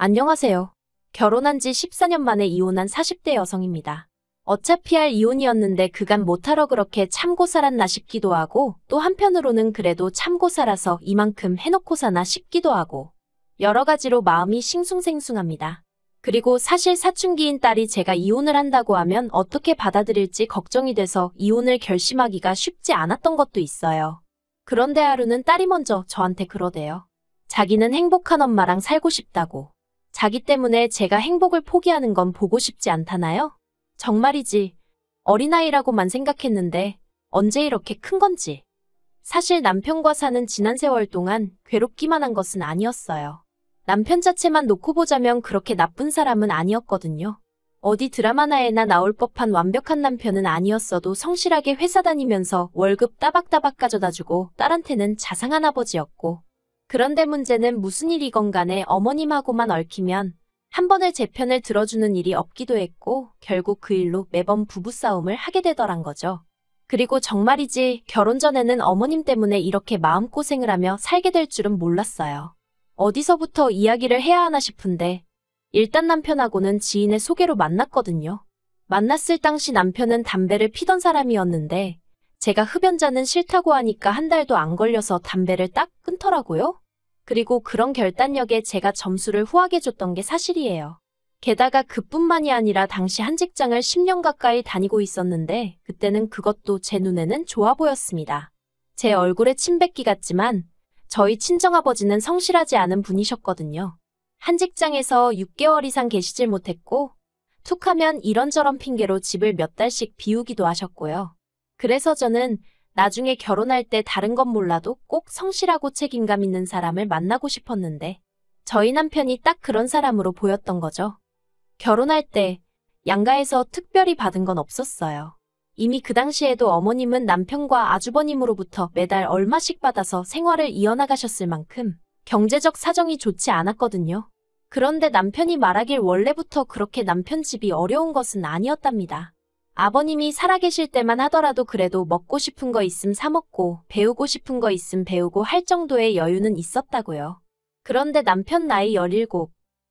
안녕하세요. 결혼한 지 14년 만에 이혼한 40대 여성입니다. 어차피 할 이혼이었는데 그간 못하러 그렇게 참고 살았나 싶기도 하고 또 한편으로는 그래도 참고 살아서 이만큼 해놓고 사나 싶기도 하고 여러 가지로 마음이 싱숭생숭합니다. 그리고 사실 사춘기인 딸이 제가 이혼을 한다고 하면 어떻게 받아들일지 걱정이 돼서 이혼을 결심하기가 쉽지 않았던 것도 있어요. 그런데 하루는 딸이 먼저 저한테 그러대요. 자기는 행복한 엄마랑 살고 싶다고. 자기 때문에 제가 행복을 포기하는 건 보고 싶지 않다나요? 정말이지. 어린아이라고만 생각했는데 언제 이렇게 큰 건지. 사실 남편과 사는 지난 세월 동안 괴롭기만 한 것은 아니었어요. 남편 자체만 놓고 보자면 그렇게 나쁜 사람은 아니었거든요. 어디 드라마나에나 나올 법한 완벽한 남편은 아니었어도 성실하게 회사 다니면서 월급 따박따박 가져다주고 딸한테는 자상한 아버지였고. 그런데 문제는 무슨 일이건 간에 어머님하고만 얽히면 한 번을 제 편을 들어주는 일이 없기도 했고 결국 그 일로 매번 부부싸움을 하게 되더란 거죠. 그리고 정말이지 결혼 전에는 어머님 때문에 이렇게 마음고생을 하며 살게 될 줄은 몰랐어요. 어디서부터 이야기를 해야 하나 싶은데 일단 남편하고는 지인의 소개로 만났거든요. 만났을 당시 남편은 담배를 피던 사람이었는데 제가 흡연자는 싫다고 하니까 한 달도 안 걸려서 담배를 딱 끊더라고요. 그리고 그런 결단력에 제가 점수를 후하게 줬던 게 사실이에요. 게다가 그뿐만이 아니라 당시 한 직장을 10년 가까이 다니고 있었는데 그때는 그것도 제 눈에는 좋아 보였습니다. 제 얼굴에 침 뱉기 같지만 저희 친정아버지는 성실하지 않은 분이셨거든요. 한 직장에서 6개월 이상 계시질 못했고 툭하면 이런저런 핑계로 집을 몇 달씩 비우기도 하셨고요. 그래서 저는 나중에 결혼할 때 다른 건 몰라도 꼭 성실하고 책임감 있는 사람을 만나고 싶었는데 저희 남편이 딱 그런 사람으로 보였던 거죠. 결혼할 때 양가에서 특별히 받은 건 없었어요. 이미 그 당시에도 어머님은 남편과 아주버님으로부터 매달 얼마씩 받아서 생활을 이어나가셨을 만큼 경제적 사정이 좋지 않았거든요. 그런데 남편이 말하길 원래부터 그렇게 남편 집이 어려운 것은 아니었답니다. 아버님이 살아계실 때만 하더라도 그래도 먹고 싶은 거 있음 사 먹고 배우고 싶은 거 있음 배우고 할 정도의 여유는 있었다고요. 그런데 남편 나이 17,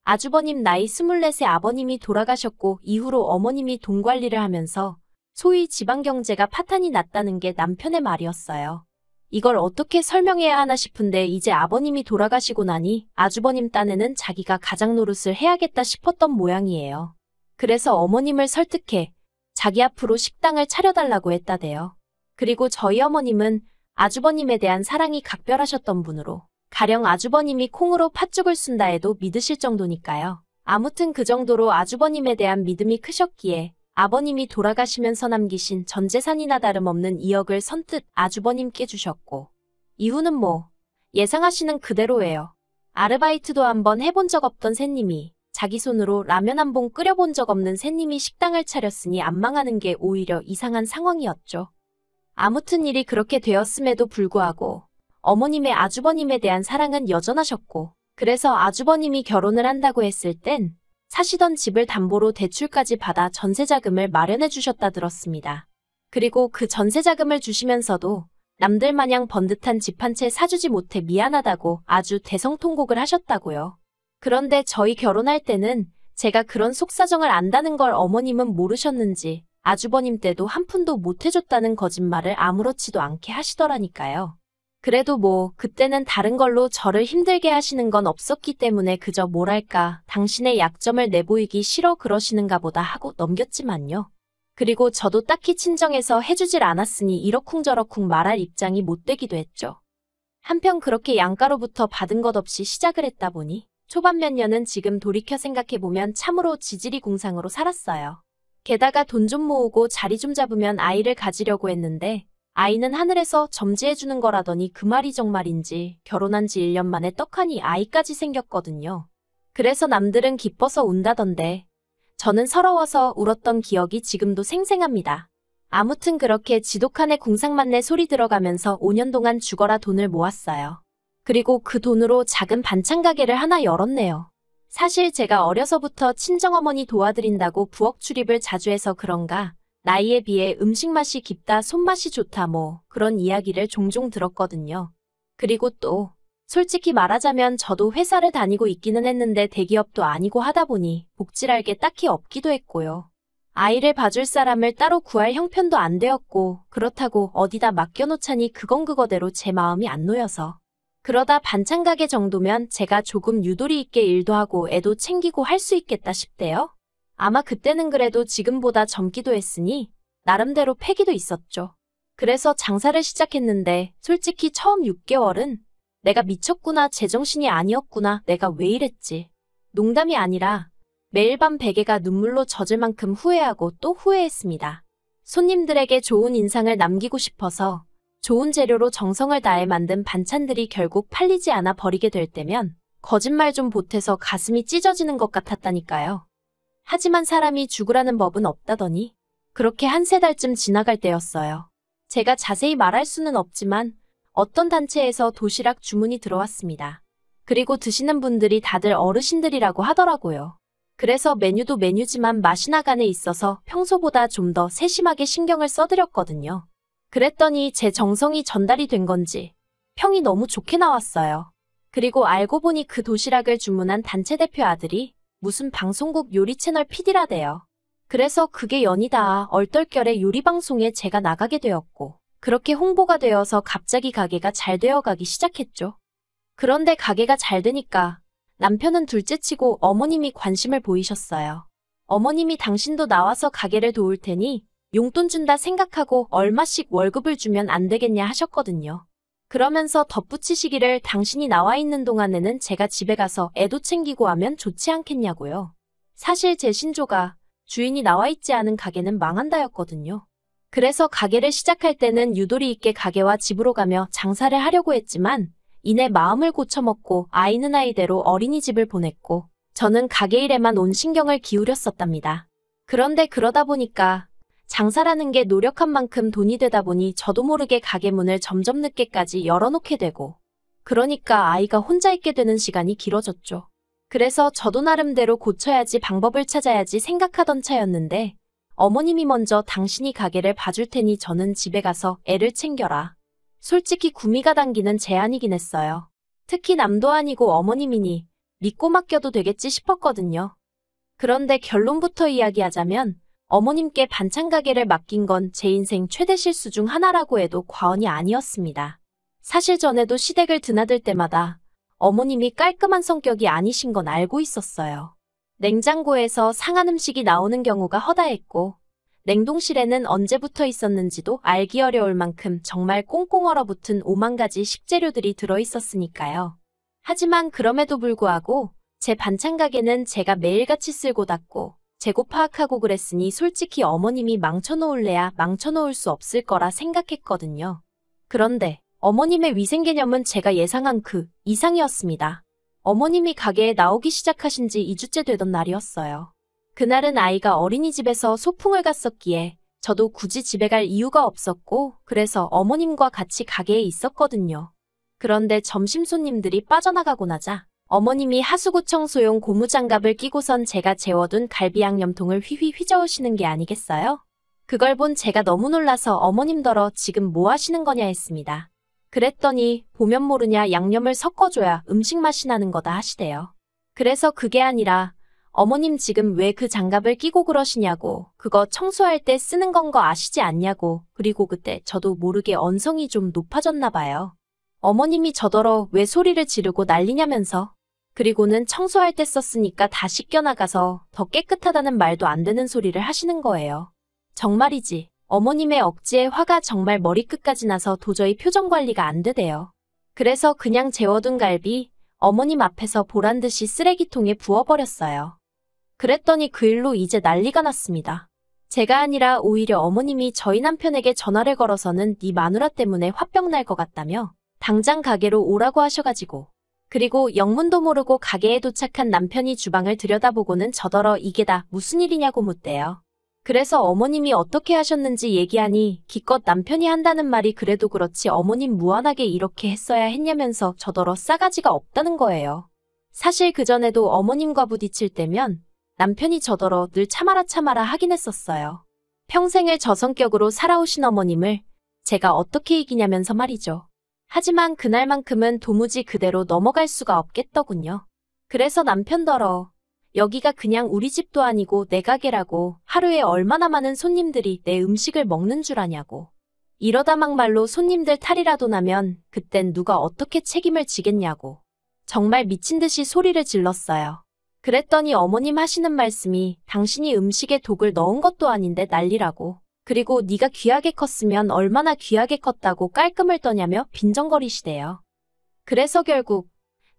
아주버님 나이 24세 아버님이 돌아가셨고 이후로 어머님이 돈 관리를 하면서 소위 지방 경제가 파탄이 났다는 게 남편의 말이었어요. 이걸 어떻게 설명해야 하나 싶은데 이제 아버님이 돌아가시고 나니 아주버님 딴에는 자기가 가장 노릇을 해야겠다 싶었던 모양이에요. 그래서 어머님을 설득해 자기 앞으로 식당을 차려달라고 했다대요. 그리고 저희 어머님은 아주버님에 대한 사랑이 각별하셨던 분으로 가령 아주버님이 콩으로 팥죽을 쓴다 해도 믿으실 정도니까요. 아무튼 그 정도로 아주버님에 대한 믿음이 크셨기에 아버님이 돌아가시면서 남기신 전 재산이나 다름없는 2억을 선뜻 아주버님께 주셨고 이후는 뭐 예상하시는 그대로예요. 아르바이트도 한번 해본 적 없던 새님이 자기 손으로 라면 한 봉 끓여본 적 없는 새님이 식당을 차렸으니 안 망하는 게 오히려 이상한 상황이었죠. 아무튼 일이 그렇게 되었음에도 불구하고 어머님의 아주버님에 대한 사랑은 여전하셨고 그래서 아주버님이 결혼을 한다고 했을 땐 사시던 집을 담보로 대출까지 받아 전세자금을 마련해 주셨다 들었습니다. 그리고 그 전세자금을 주시면서도 남들 마냥 번듯한 집 한 채 사주지 못해 미안하다고 아주 대성통곡을 하셨다고요. 그런데 저희 결혼할 때는 제가 그런 속사정을 안다는 걸 어머님은 모르셨는지 아주버님 때도 한 푼도 못 해줬다는 거짓말을 아무렇지도 않게 하시더라니까요. 그래도 뭐 그때는 다른 걸로 저를 힘들게 하시는 건 없었기 때문에 그저 뭐랄까 당신의 약점을 내보이기 싫어 그러시는가 보다 하고 넘겼지만요. 그리고 저도 딱히 친정에서 해주질 않았으니 이러쿵저러쿵 말할 입장이 못 되기도 했죠. 한편 그렇게 양가로부터 받은 것 없이 시작을 했다 보니 초반 몇 년은 지금 돌이켜 생각해보면 참으로 지지리 궁상으로 살았어요. 게다가 돈 좀 모으고 자리 좀 잡으면 아이를 가지려고 했는데 아이는 하늘에서 점지해주는 거라더니 그 말이 정말인지 결혼한 지 1년 만에 떡하니 아이까지 생겼거든요. 그래서 남들은 기뻐서 운다던데 저는 서러워서 울었던 기억이 지금도 생생합니다. 아무튼 그렇게 지독한의 궁상만내 소리 들어가면서 5년 동안 죽어라 돈을 모았어요. 그리고 그 돈으로 작은 반찬 가게를 하나 열었네요. 사실 제가 어려서부터 친정어머니 도와드린다고 부엌 출입을 자주 해서 그런가 나이에 비해 음식 맛이 깊다, 손맛이 좋다 뭐 그런 이야기를 종종 들었거든요. 그리고 또 솔직히 말하자면 저도 회사를 다니고 있기는 했는데 대기업도 아니고 하다 보니 복지랄 게 딱히 없기도 했고요. 아이를 봐줄 사람을 따로 구할 형편도 안 되었고 그렇다고 어디다 맡겨놓자니 그건 그거대로 제 마음이 안 놓여서. 그러다 반찬 가게 정도면 제가 조금 유도리 있게 일도 하고 애도 챙기고 할 수 있겠다 싶대요. 아마 그때는 그래도 지금보다 젊기도 했으니 나름대로 패기도 있었죠. 그래서 장사를 시작했는데 솔직히 처음 6개월은 내가 미쳤구나, 제정신이 아니었구나, 내가 왜 이랬지. 농담이 아니라 매일 밤 베개가 눈물로 젖을 만큼 후회하고 또 후회했습니다. 손님들에게 좋은 인상을 남기고 싶어서 좋은 재료로 정성을 다해 만든 반찬들이 결국 팔리지 않아 버리게 될 때면 거짓말 좀 보태서 가슴이 찢어지는 것 같았다니까요. 하지만 사람이 죽으라는 법은 없다더니 그렇게 한 세 달쯤 지나갈 때였어요. 제가 자세히 말할 수는 없지만 어떤 단체에서 도시락 주문이 들어왔습니다. 그리고 드시는 분들이 다들 어르신들이라고 하더라고요. 그래서 메뉴도 메뉴지만 맛이 나간에 있어서 평소보다 좀 더 세심하게 신경을 써드렸거든요. 그랬더니 제 정성이 전달이 된 건지 평이 너무 좋게 나왔어요. 그리고 알고 보니 그 도시락을 주문한 단체 대표 아들이 무슨 방송국 요리 채널 PD라대요. 그래서 그게 연이다 얼떨결에 요리 방송에 제가 나가게 되었고 그렇게 홍보가 되어서 갑자기 가게가 잘 되어가기 시작했죠. 그런데 가게가 잘 되니까 남편은 둘째치고 어머님이 관심을 보이셨어요. 어머님이 당신도 나와서 가게를 도울 테니 용돈 준다 생각하고 얼마씩 월급을 주면 안 되겠냐 하셨거든요. 그러면서 덧붙이시기를 당신이 나와 있는 동안에는 제가 집에 가서 애도 챙기고 하면 좋지 않겠냐고요. 사실 제 신조가 주인이 나와 있지 않은 가게는 망한다였거든요. 그래서 가게를 시작할 때는 유도리 있게 가게와 집으로 가며 장사를 하려고 했지만 이내 마음을 고쳐먹고 아이는 아이대로 어린이집을 보냈고 저는 가게 일에만 온 신경을 기울였었답니다. 그런데 그러다 보니까 장사라는 게 노력한 만큼 돈이 되다 보니 저도 모르게 가게 문을 점점 늦게까지 열어놓게 되고 그러니까 아이가 혼자 있게 되는 시간이 길어졌죠. 그래서 저도 나름대로 고쳐야지 방법을 찾아야지 생각하던 차였는데 어머님이 먼저 당신이 가게를 봐줄 테니 저는 집에 가서 애를 챙겨라. 솔직히 구미가 당기는 제안이긴 했어요. 특히 남도 아니고 어머님이니 믿고 맡겨도 되겠지 싶었거든요. 그런데 결론부터 이야기하자면 어머님께 반찬 가게를 맡긴 건 제 인생 최대 실수 중 하나라고 해도 과언이 아니었습니다. 사실 전에도 시댁을 드나들 때마다 어머님이 깔끔한 성격이 아니신 건 알고 있었어요. 냉장고에서 상한 음식이 나오는 경우가 허다했고 냉동실에는 언제 붙어 있었는지도 알기 어려울 만큼 정말 꽁꽁 얼어붙은 5만 가지 식재료들이 들어있었으니까요. 하지만 그럼에도 불구하고 제 반찬 가게는 제가 매일같이 쓸고 닦고 재고 파악하고 그랬으니 솔직히 어머님이 망쳐놓을래야 망쳐놓을 수 없을 거라 생각했거든요. 그런데 어머님의 위생 개념은 제가 예상한 그 이상이었습니다. 어머님이 가게에 나오기 시작하신 지 2주째 되던 날이었어요. 그날은 아이가 어린이집에서 소풍을 갔었기에 저도 굳이 집에 갈 이유가 없었고 그래서 어머님과 같이 가게에 있었거든요. 그런데 점심 손님들이 빠져나가고 나자 어머님이 하수구청소용 고무장갑을 끼고선 제가 재워둔 갈비 양념통을 휘휘 휘저으시는 게 아니겠어요? 그걸 본 제가 너무 놀라서 어머님더러 지금 뭐 하시는 거냐 했습니다. 그랬더니 보면 모르냐 양념을 섞어줘야 음식 맛이 나는 거다 하시대요. 그래서 그게 아니라 어머님 지금 왜 그 장갑을 끼고 그러시냐고 그거 청소할 때 쓰는 건 거 아시지 않냐고 그리고 그때 저도 모르게 언성이 좀 높아졌나 봐요. 어머님이 저더러 왜 소리를 지르고 난리냐면서 그리고는 청소할 때 썼으니까 다 씻겨나가서 더 깨끗하다는 말도 안 되는 소리를 하시는 거예요. 정말이지 어머님의 억지에 화가 정말 머리끝까지 나서 도저히 표정 관리가 안 되대요. 그래서 그냥 재워둔 갈비 어머님 앞에서 보란듯이 쓰레기통에 부어버렸어요. 그랬더니 그 일로 이제 난리가 났습니다. 제가 아니라 오히려 어머님이 저희 남편에게 전화를 걸어서는 네 마누라 때문에 화병 날 것 같다며 당장 가게로 오라고 하셔가지고 그리고 영문도 모르고 가게에 도착한 남편이 주방을 들여다보고는 저더러 이게 다 무슨 일이냐고 묻대요. 그래서 어머님이 어떻게 하셨는지 얘기하니 기껏 남편이 한다는 말이 그래도 그렇지 어머님 무한하게 이렇게 했어야 했냐면서 저더러 싸가지가 없다는 거예요. 사실 그전에도 어머님과 부딪힐 때면 남편이 저더러 늘 참아라 참아라 하긴 했었어요. 평생을 저 성격으로 살아오신 어머님을 제가 어떻게 이기냐면서 말이죠. 하지만 그날만큼은 도무지 그대로 넘어갈 수가 없겠더군요. 그래서 남편더러 여기가 그냥 우리 집도 아니고 내 가게라고 하루에 얼마나 많은 손님들이 내 음식을 먹는 줄 아냐고. 이러다 막말로 손님들 탈이라도 나면 그땐 누가 어떻게 책임을 지겠냐고. 정말 미친 듯이 소리를 질렀어요. 그랬더니 어머님 하시는 말씀이 당신이 음식에 독을 넣은 것도 아닌데 난리라고. 그리고 네가 귀하게 컸으면 얼마나 귀하게 컸다고 깔끔을 떠냐며 빈정거리시대요. 그래서 결국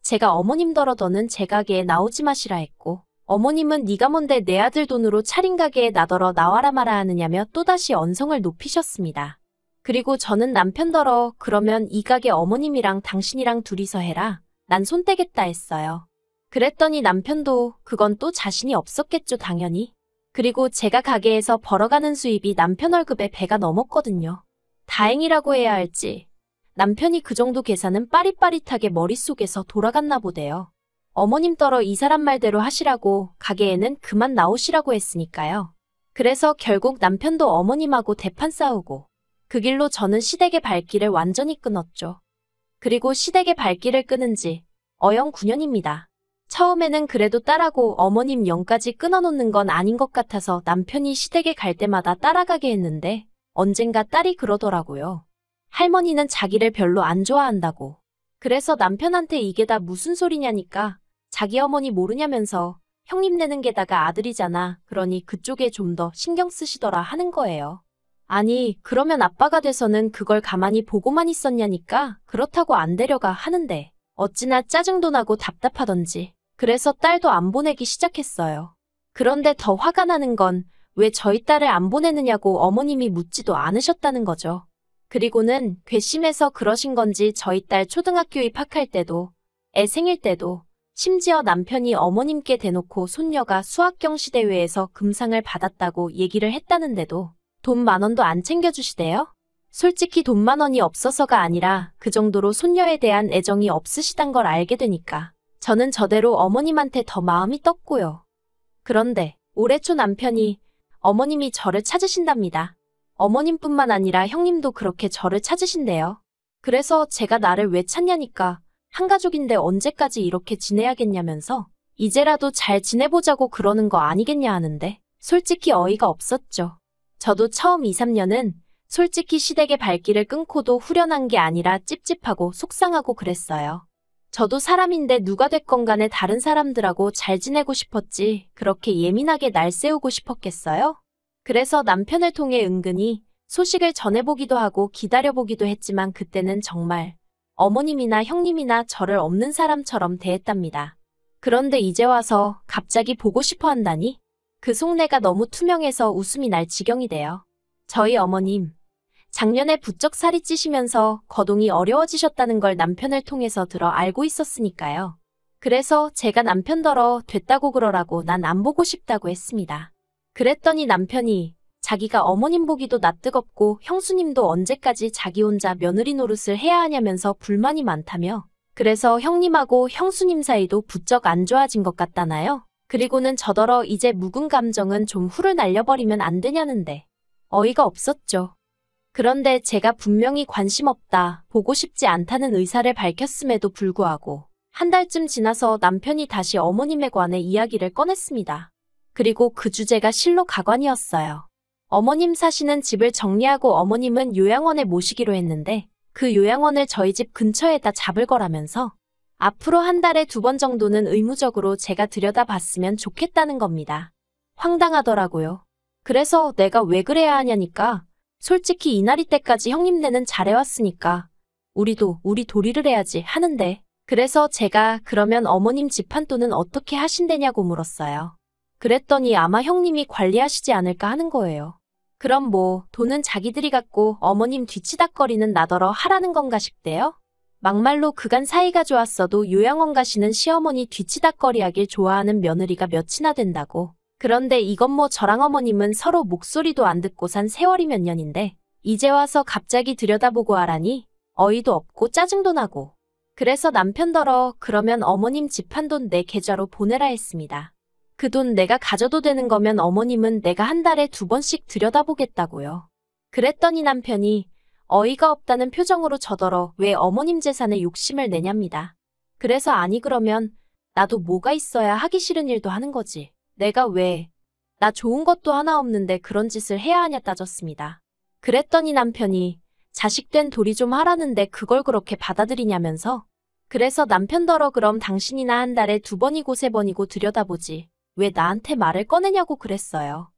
제가 어머님더러 너는 제 가게에 나오지 마시라 했고 어머님은 네가 뭔데 내 아들 돈으로 차린 가게에 나더러 나와라 마라 하느냐며 또다시 언성을 높이셨습니다. 그리고 저는 남편더러 그러면 이 가게 어머님이랑 당신이랑 둘이서 해라. 난 손 떼겠다 했어요. 그랬더니 남편도 그건 또 자신이 없었겠죠 당연히. 그리고 제가 가게에서 벌어가는 수입이 남편 월급의 배가 넘었거든요. 다행이라고 해야 할지 남편이 그 정도 계산은 빠릿빠릿하게 머릿속에서 돌아갔나 보대요. 어머님 떨어 이 사람 말대로 하시라고 가게에는 그만 나오시라고 했으니까요. 그래서 결국 남편도 어머님하고 대판 싸우고 그 길로 저는 시댁의 발길을 완전히 끊었죠. 그리고 시댁의 발길을 끊은 지 어영 9년입니다. 처음에는 그래도 딸하고 어머님 영까지 끊어놓는 건 아닌 것 같아서 남편이 시댁에 갈 때마다 따라가게 했는데 언젠가 딸이 그러더라고요. 할머니는 자기를 별로 안 좋아한다고. 그래서 남편한테 이게 다 무슨 소리냐니까 자기 어머니 모르냐면서 형님 내는 게다가 아들이잖아. 그러니 그쪽에 좀 더 신경 쓰시더라 하는 거예요. 아니 그러면 아빠가 돼서는 그걸 가만히 보고만 있었냐니까 그렇다고 안 데려가 하는데 어찌나 짜증도 나고 답답하던지. 그래서 딸도 안 보내기 시작했어요. 그런데 더 화가 나는 건 왜 저희 딸을 안 보내느냐고 어머님이 묻지도 않으셨다는 거죠. 그리고는 괘씸해서 그러신 건지 저희 딸 초등학교 입학할 때도 애 생일 때도 심지어 남편이 어머님께 대놓고 손녀가 수학경시대회에서 금상을 받았다고 얘기를 했다는데도 돈 10,000원도 안 챙겨주시대요? 솔직히 돈 10,000원이 없어서가 아니라 그 정도로 손녀에 대한 애정이 없으시단 걸 알게 되니까 저는 저대로 어머님한테 더 마음이 떴고요. 그런데 올해 초 남편이 어머님이 저를 찾으신답니다. 어머님뿐만 아니라 형님도 그렇게 저를 찾으신대요. 그래서 제가 나를 왜 찾냐니까 한 가족인데 언제까지 이렇게 지내야겠냐면서 이제라도 잘 지내보자고 그러는 거 아니겠냐 하는데 솔직히 어이가 없었죠. 저도 처음 2, 3년은 솔직히 시댁의 발길을 끊고도 후련한 게 아니라 찝찝하고 속상하고 그랬어요. 저도 사람인데 누가 됐건 간에 다른 사람들하고 잘 지내고 싶었지 그렇게 예민하게 날 세우고 싶었겠어요? 그래서 남편을 통해 은근히 소식을 전해보기도 하고 기다려보기도 했지만 그때는 정말 어머님이나 형님이나 저를 없는 사람처럼 대했답니다. 그런데 이제 와서 갑자기 보고 싶어 한다니? 그 속내가 너무 투명해서 웃음이 날 지경이 돼요. 저희 어머님, 작년에 부쩍 살이 찌시면서 거동이 어려워지셨다는 걸 남편을 통해서 들어 알고 있었으니까요. 그래서 제가 남편더러 됐다고 그러라고 난 안 보고 싶다고 했습니다. 그랬더니 남편이 자기가 어머님 보기도 낯뜨겁고 형수님도 언제까지 자기 혼자 며느리 노릇을 해야 하냐면서 불만이 많다며 그래서 형님하고 형수님 사이도 부쩍 안 좋아진 것 같다나요? 그리고는 저더러 이제 묵은 감정은 좀 훌을 날려버리면 안 되냐는데 어이가 없었죠. 그런데 제가 분명히 관심 없다, 보고 싶지 않다는 의사를 밝혔음에도 불구하고 한 달쯤 지나서 남편이 다시 어머님에 관해 이야기를 꺼냈습니다. 그리고 그 주제가 실로 가관이었어요. 어머님 사시는 집을 정리하고 어머님은 요양원에 모시기로 했는데 그 요양원을 저희 집 근처에다 잡을 거라면서 앞으로 한 달에 2번 정도는 의무적으로 제가 들여다봤으면 좋겠다는 겁니다. 황당하더라고요. 그래서 내가 왜 그래야 하냐니까 솔직히 이날이 때까지 형님네는 잘해왔으니까 우리도 우리 도리를 해야지 하는데 그래서 제가 그러면 어머님 집 한 돈은 어떻게 하신대냐고 물었어요. 그랬더니 아마 형님이 관리하시지 않을까 하는 거예요. 그럼 뭐 돈은 자기들이 갖고 어머님 뒤치다꺼리는 나더러 하라는 건가 싶대요. 막말로 그간 사이가 좋았어도 요양원 가시는 시어머니 뒤치다꺼리하길 좋아하는 며느리가 몇이나 된다고. 그런데 이건 뭐 저랑 어머님은 서로 목소리도 안 듣고 산 세월이 몇 년인데 이제 와서 갑자기 들여다보고 하라니 어이도 없고 짜증도 나고. 그래서 남편더러 그러면 어머님 집 한 돈 내 계좌로 보내라 했습니다. 그 돈 내가 가져도 되는 거면 어머님은 내가 한 달에 2번씩 들여다보겠다고요. 그랬더니 남편이 어이가 없다는 표정으로 저더러 왜 어머님 재산에 욕심을 내냐입니다. 그래서 아니 그러면 나도 뭐가 있어야 하기 싫은 일도 하는 거지. 내가 왜 나 좋은 것도 하나 없는데 그런 짓을 해야 하냐 따졌습니다. 그랬더니 남편이 자식된 도리 좀 하라는데 그걸 그렇게 받아들이냐면서 그래서 남편더러 그럼 당신이나 한 달에 2번이고 3번이고 들여다보지. 왜 나한테 말을 꺼내냐고 그랬어요.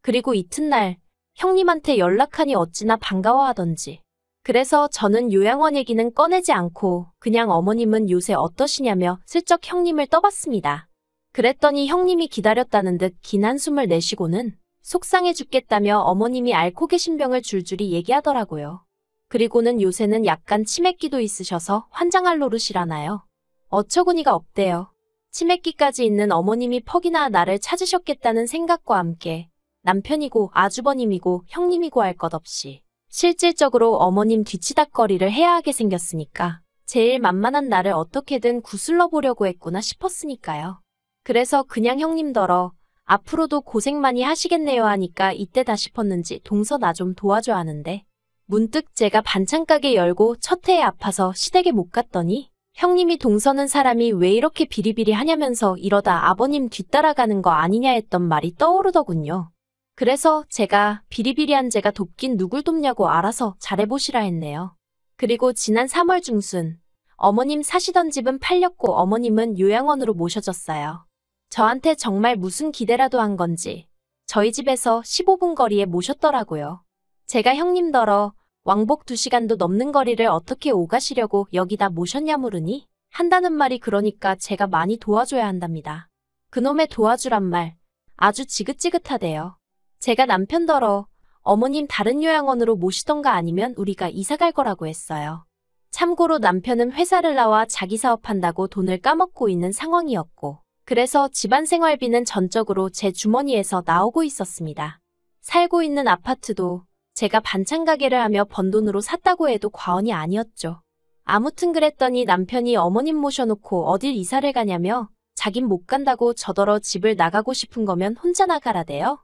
그리고 이튿날 형님한테 연락하니 어찌나 반가워하던지. 그래서 저는 요양원 얘기는 꺼내지 않고 그냥 어머님은 요새 어떠시냐며 슬쩍 형님을 떠봤습니다. 그랬더니 형님이 기다렸다는 듯 긴 한숨을 내쉬고는 속상해 죽겠다며 어머님이 앓고 계신 병을 줄줄이 얘기하더라고요. 그리고는 요새는 약간 치매기도 있으셔서 환장할 노릇이라나요. 어처구니가 없대요. 치매기까지 있는 어머님이 퍽이나 나를 찾으셨겠다는 생각과 함께 남편이고 아주버님이고 형님이고 할 것 없이 실질적으로 어머님 뒤치다꺼리를 해야 하게 생겼으니까 제일 만만한 나를 어떻게든 구슬러 보려고 했구나 싶었으니까요. 그래서 그냥 형님더러 앞으로도 고생 많이 하시겠네요 하니까 이때다 싶었는지 동서 나 좀 도와줘 하는데 문득 제가 반찬 가게 열고 첫 해에 아파서 시댁에 못 갔더니 형님이 동서는 사람이 왜 이렇게 비리비리 하냐면서 이러다 아버님 뒤따라가는 거 아니냐 했던 말이 떠오르더군요. 그래서 제가 비리비리한 제가 돕긴 누굴 돕냐고 알아서 잘해보시라 했네요. 그리고 지난 3월 중순 어머님 사시던 집은 팔렸고 어머님은 요양원으로 모셔졌어요. 저한테 정말 무슨 기대라도 한 건지 저희 집에서 15분 거리에 모셨더라고요. 제가 형님더러 왕복 2시간도 넘는 거리를 어떻게 오가시려고 여기다 모셨냐 물으니 한다는 말이 그러니까 제가 많이 도와줘야 한답니다. 그놈의 도와주란 말 아주 지긋지긋하대요. 제가 남편더러 어머님 다른 요양원으로 모시던가 아니면 우리가 이사 갈 거라고 했어요. 참고로 남편은 회사를 나와 자기 사업한다고 돈을 까먹고 있는 상황이었고 그래서 집안 생활비는 전적으로 제 주머니에서 나오고 있었습니다. 살고 있는 아파트도 제가 반찬 가게를 하며 번 돈으로 샀다고 해도 과언이 아니었죠. 아무튼 그랬더니 남편이 어머님 모셔놓고 어딜 이사를 가냐며 자긴 못 간다고 저더러 집을 나가고 싶은 거면 혼자 나가라대요.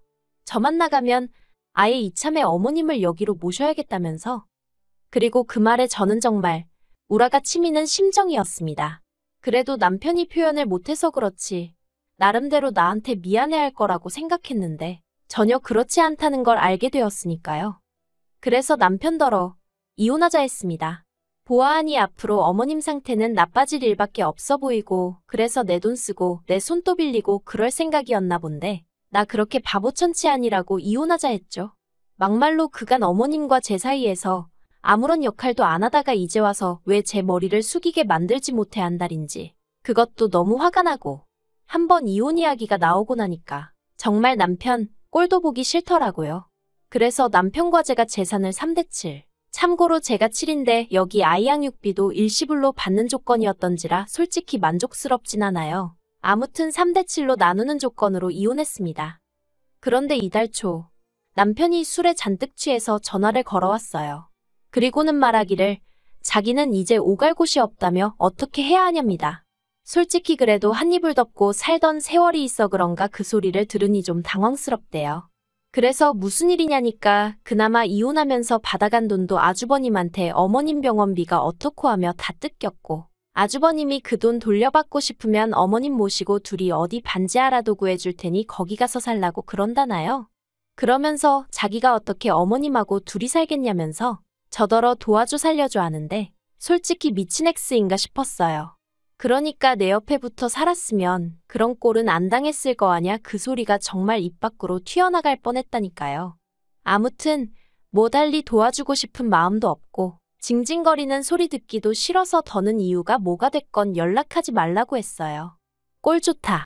저만 나가면 아예 이참에 어머님을 여기로 모셔야겠다면서. 그리고 그 말에 저는 정말 우라가 치미는 심정이었습니다. 그래도 남편이 표현을 못해서 그렇지 나름대로 나한테 미안해할 거라고 생각했는데 전혀 그렇지 않다는 걸 알게 되었으니까요. 그래서 남편더러 이혼하자 했습니다. 보아하니 앞으로 어머님 상태는 나빠질 일밖에 없어 보이고 그래서 내 돈 쓰고 내 손 또 빌리고 그럴 생각이었나 본데 나 그렇게 바보천치 아니라고 이혼하자 했죠. 막말로 그간 어머님과 제 사이에서 아무런 역할도 안 하다가 이제 와서 왜 제 머리를 숙이게 만들지 못해 한 달인지 그것도 너무 화가 나고 한번 이혼 이야기가 나오고 나니까 정말 남편 꼴도 보기 싫더라고요. 그래서 남편과 제가 재산을 3대 7. 참고로 제가 7인데 여기 아이 양육비도 일시불로 받는 조건이었던지라 솔직히 만족스럽진 않아요. 아무튼 3대 7로 나누는 조건으로 이혼했습니다. 그런데 이달 초 남편이 술에 잔뜩 취해서 전화를 걸어왔어요. 그리고는 말하기를 자기는 이제 오갈 곳이 없다며 어떻게 해야 하냐입니다. 솔직히 그래도 한 입을 덮고 살던 세월이 있어 그런가 그 소리를 들으니 좀 당황스럽대요. 그래서 무슨 일이냐니까 그나마 이혼하면서 받아간 돈도 아주버님한테 어머님 병원비가 어떻고 하며 다 뜯겼고 아주버님이 그 돈 돌려받고 싶으면 어머님 모시고 둘이 어디 반지 하라도 구해줄 테니 거기 가서 살라고 그런다나요. 그러면서 자기가 어떻게 어머님하고 둘이 살겠냐면서 저더러 도와줘 살려줘 하는데 솔직히 미친 X인가 싶었어요. 그러니까 내 옆에 붙어 살았으면 그런 꼴은 안 당했을 거 아냐 그 소리가 정말 입 밖으로 튀어나갈 뻔했다니까요. 아무튼 뭐 달리 도와주고 싶은 마음도 없고 징징거리는 소리 듣기도 싫어서 더는 이유가 뭐가 됐건 연락하지 말라고 했어요. 꼴 좋다.